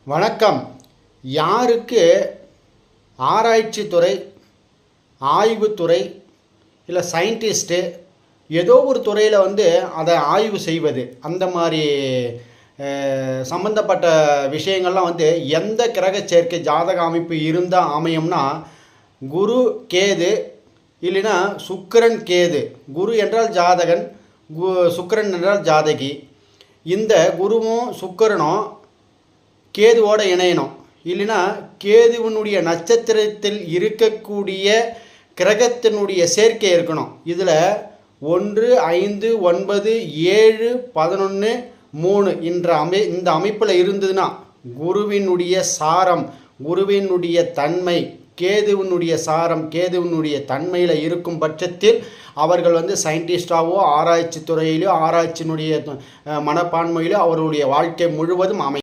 வணக்கம். யாருக்கு ஆராய்ச்சி துறை, ஆய்வுத்துறை, இல்லை சயின்டிஸ்ட்டு ஏதோ ஒரு துறையில் அதை ஆய்வு செய்வது, அந்த மாதிரி சம்மந்தப்பட்ட விஷயங்கள்லாம் எந்த கிரக சேர்க்கை ஜாதக அமைப்பு இருந்தால் அமையும்னா, குரு கேது இல்லைன்னா சுக்கிரன் கேது. குரு என்றால் ஜாதகன், சுக்கிரன் என்றால் ஜாதகி. இந்த குருவும் சுக்கிரனும் கேதுவோடு இணையணும். இல்லைன்னா கேதுவனுடைய நட்சத்திரத்தில் இருக்கக்கூடிய கிரகத்தினுடைய சேர்க்கை இருக்கணும். இதில் 1, 5, 9, 7, 11, 3 இந்த அமைப்பில் இருந்ததுன்னா குருவினுடைய சாரம், குருவினுடைய தன்மை, கேதுவனுடைய சாரம், கேதுவனுடைய தன்மையில் இருக்கும் பட்சத்தில் அவர்கள் சயின்டிஸ்டாவோ ஆராய்ச்சி துறையிலோ ஆராய்ச்சியினுடைய மனப்பான்மையிலோ அவருடைய வாழ்க்கை முழுவதும்